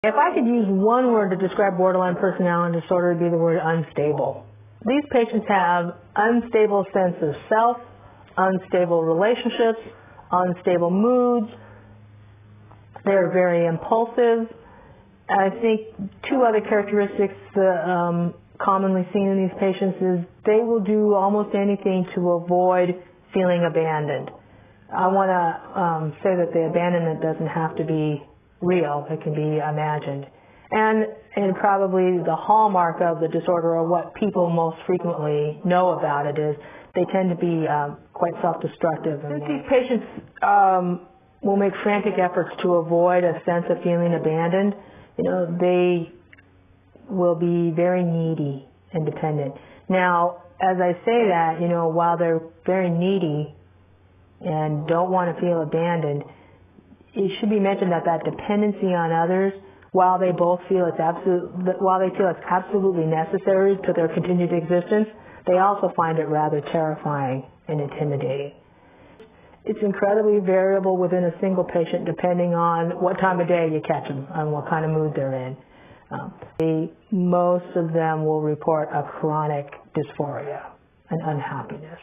If I could use one word to describe borderline personality disorder, it would be the word unstable. These patients have unstable sense of self, unstable relationships, unstable moods. They're very impulsive. I think two other characteristics commonly seen in these patients is they will do almost anything to avoid feeling abandoned. I want to say that the abandonment doesn't have to be real. It can be imagined. And probably the hallmark of the disorder, or what people most frequently know about it, is they tend to be quite self-destructive. These patients will make frantic efforts to avoid a sense of feeling abandoned. They will be very needy and dependent. Now, as I say that, while they're very needy and don't want to feel abandoned, it should be mentioned that dependency on others, while they feel it's absolutely necessary to their continued existence, they also find it rather terrifying and intimidating. It's incredibly variable within a single patient depending on what time of day you catch them and what kind of mood they're in. Most of them will report a chronic dysphoria and unhappiness.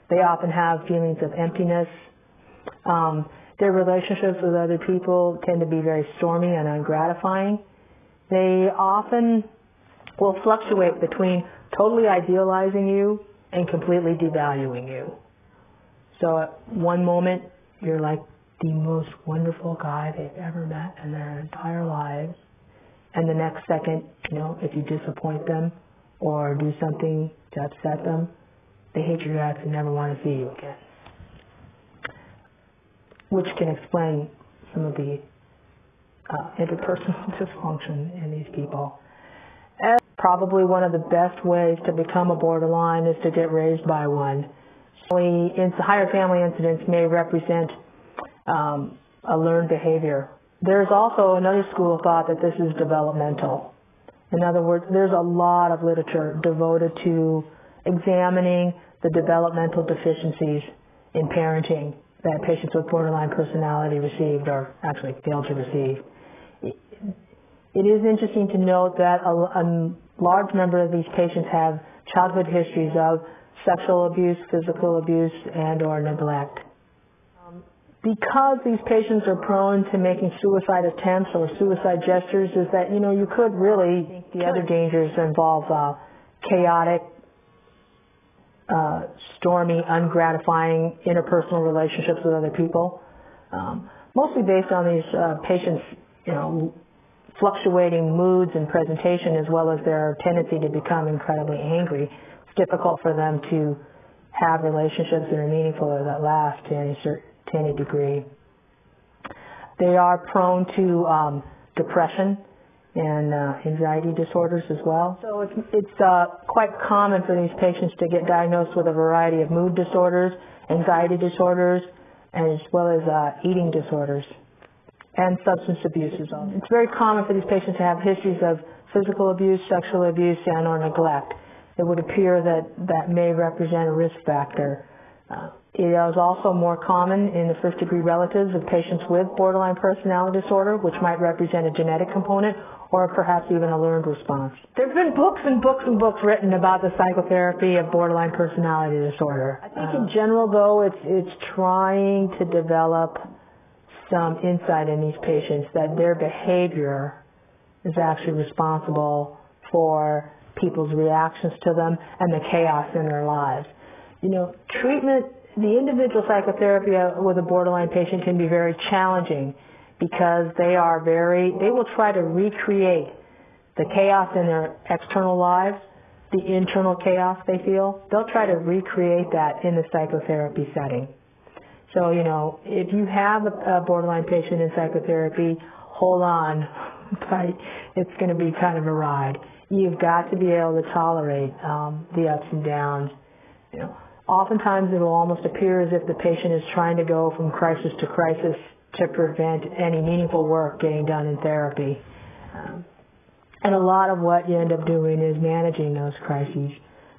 They often have feelings of emptiness. Their relationships with other people tend to be very stormy and ungratifying. They often will fluctuate between totally idealizing you and completely devaluing you. So at one moment, you're like the most wonderful guy they've ever met in their entire lives. And the next second, if you disappoint them or do something to upset them, they hate your guts and never want to see you again. Which can explain some of the interpersonal dysfunction in these people. And probably one of the best ways to become a borderline is to get raised by one. Higher family incidents may represent a learned behavior. There's also another school of thought that this is developmental. In other words, there's a lot of literature devoted to examining the developmental deficiencies in parenting that patients with borderline personality received or actually failed to receive. It is interesting to note that a large number of these patients have childhood histories of sexual abuse, physical abuse, and or neglect. Because these patients are prone to making suicide attempts or suicide gestures, is that, you could really think the other dangers involve chaotic, stormy, ungratifying interpersonal relationships with other people. Mostly based on these patients, fluctuating moods and presentation, as well as their tendency to become incredibly angry. It's difficult for them to have relationships that are meaningful or that last to any degree. They are prone to depression and anxiety disorders as well. So it's quite common for these patients to get diagnosed with a variety of mood disorders, anxiety disorders, and as well as eating disorders and substance abuse as well. It's very common for these patients to have histories of physical abuse, sexual abuse, and or neglect. It would appear that may represent a risk factor. It is also more common in the first-degree relatives of patients with borderline personality disorder, which might represent a genetic component or perhaps even a learned response. There have been books and books and books written about the psychotherapy of borderline personality disorder. I think in general, though, it's trying to develop some insight in these patients that their behavior is actually responsible for people's reactions to them and the chaos in their lives. Treatment, the individual psychotherapy with a borderline patient can be very challenging because they will try to recreate the chaos in their external lives, the internal chaos they feel. They'll try to recreate that in the psychotherapy setting. So, if you have a borderline patient in psychotherapy, hold on, tight. It's going to be kind of a ride. You've got to be able to tolerate the ups and downs. Oftentimes it will almost appear as if the patient is trying to go from crisis to crisis to prevent any meaningful work getting done in therapy. And a lot of what you end up doing is managing those crises.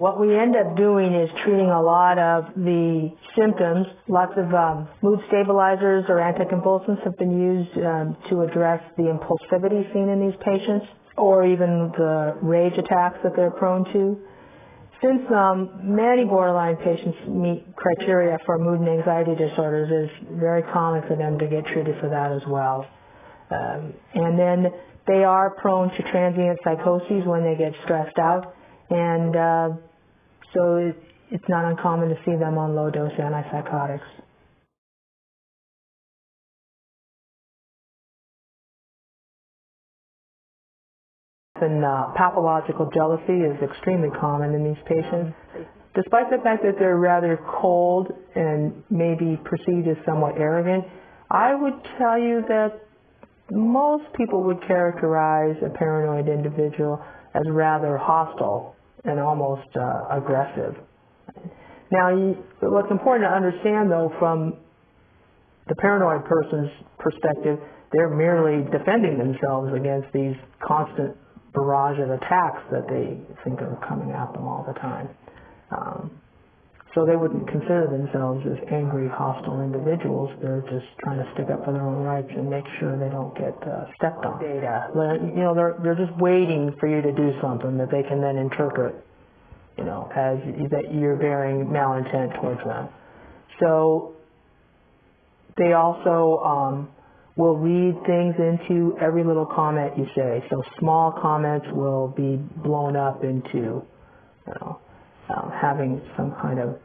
What we end up doing is treating a lot of the symptoms. Lots of mood stabilizers or anticonvulsants have been used to address the impulsivity seen in these patients, or even the rage attacks that they're prone to. Since many borderline patients meet criteria for mood and anxiety disorders, it's very common for them to get treated for that as well. And then they are prone to transient psychoses when they get stressed out, and so it's not uncommon to see them on low-dose antipsychotics. And pathological jealousy is extremely common in these patients. Despite the fact that they're rather cold and maybe perceived as somewhat arrogant, I would tell you that most people would characterize a paranoid individual as rather hostile and almost aggressive. Now, what's important to understand, though, from the paranoid person's perspective, they're merely defending themselves against these constant barrage of attacks that they think are coming at them all the time. So they wouldn't consider themselves as angry, hostile individuals. They're just trying to stick up for their own rights and make sure they don't get stepped on. They're just waiting for you to do something that they can then interpret, as that you're bearing malintent towards them. So they also will read things into every little comment you say. So small comments will be blown up into, having some kind of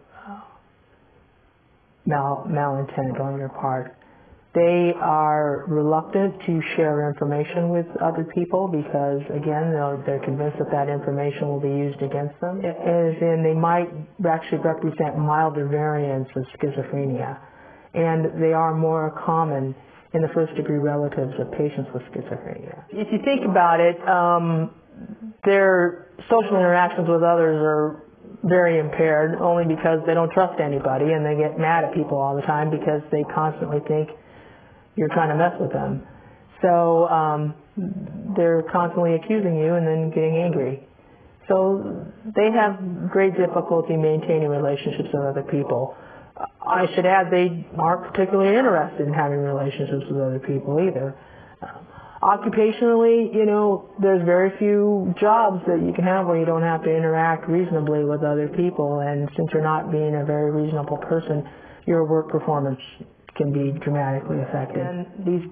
malintent on your part. They are reluctant to share information with other people because, again, they're convinced that information will be used against them. And they might actually represent milder variants of schizophrenia. And they are more common in the first-degree relatives of patients with schizophrenia. If you think about it, their social interactions with others are very impaired only because they don't trust anybody, and they get mad at people all the time because they constantly think you're trying to mess with them. So they're constantly accusing you and then getting angry. So they have great difficulty maintaining relationships with other people. I should add they aren't particularly interested in having relationships with other people either. Occupationally, there's very few jobs that you can have where you don't have to interact reasonably with other people, and since you're not being a very reasonable person, your work performance can be dramatically affected. And these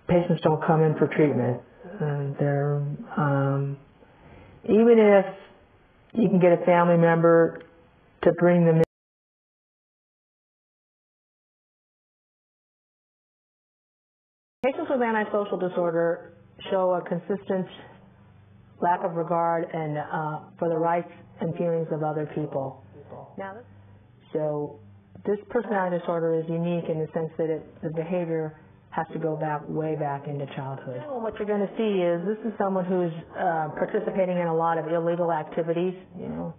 patients don't come in for treatment. They're even if you can get a family member to bring them in. Patients with antisocial disorder show a consistent lack of regard and for the rights and feelings of other people. So this personality disorder is unique in the sense that the behavior has to go way back into childhood. What you're going to see is this is someone who's participating in a lot of illegal activities.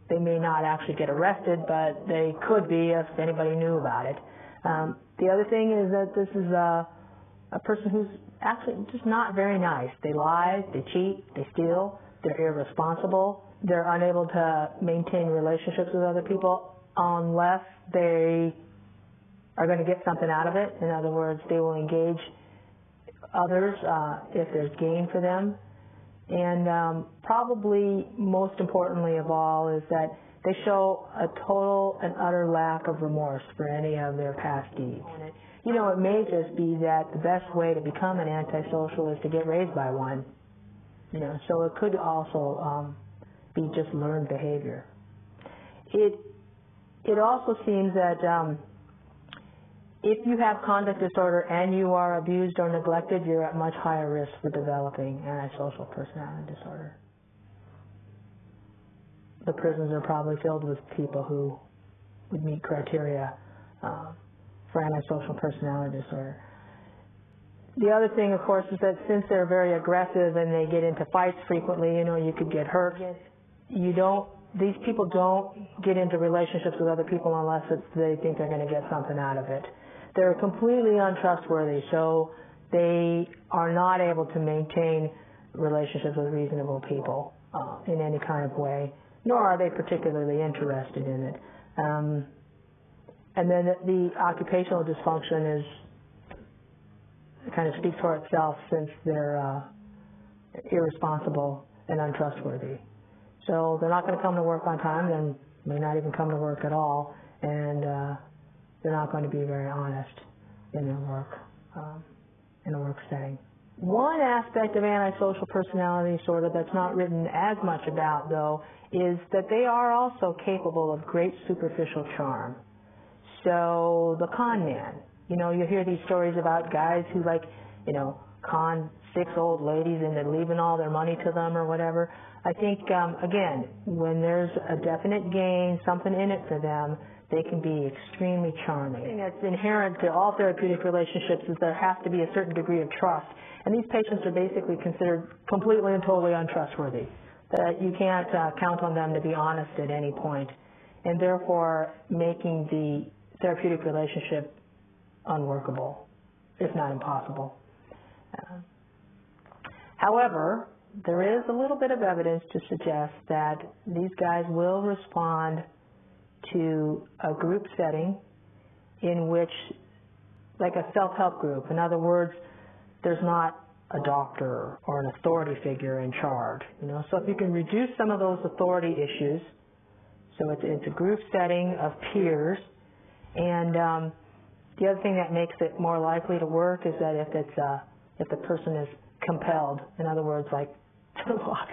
They may not actually get arrested, but they could be if anybody knew about it. The other thing is that this is a person who's actually just not very nice. They lie, they cheat, they steal, they're irresponsible. They're unable to maintain relationships with other people unless they are going to get something out of it. In other words, they will engage others if there's gain for them. And probably most importantly of all is that they show a total and utter lack of remorse for any of their past deeds. It may just be that the best way to become an antisocial is to get raised by one. So it could also be just learned behavior. It also seems that if you have conduct disorder and you are abused or neglected, you're at much higher risk for developing antisocial personality disorder. The prisons are probably filled with people who would meet criteria for antisocial personality disorder. The other thing, of course, is that since they're very aggressive and they get into fights frequently, you could get hurt. These people don't get into relationships with other people unless they think they're going to get something out of it. They're completely untrustworthy, so they are not able to maintain relationships with reasonable people in any kind of way. nor are they particularly interested in it. And then the occupational dysfunction kind of speaks for itself, since they're irresponsible and untrustworthy. So they're not going to come to work on time, then may not even come to work at all, and they're not going to be very honest in their work, in a work setting. One aspect of antisocial personality disorder that's not written as much about, though, is that they are also capable of great superficial charm. So the con man, you hear these stories about guys who con 6 old ladies into leaving all their money to them or whatever. I think, again, when there's a definite gain, something in it for them, they can be extremely charming. The thing that's inherent to all therapeutic relationships is there has to be a certain degree of trust. And these patients are basically considered completely and totally untrustworthy. That you can't count on them to be honest at any point, and therefore making the therapeutic relationship unworkable, if not impossible. However, there is a little bit of evidence to suggest that these guys will respond to a group setting in which, like a self-help group. In other words, there's not a doctor or an authority figure in charge. So if you can reduce some of those authority issues, so it's a group setting of peers, and the other thing that makes it more likely to work is that if the person is compelled, in other words, like to walk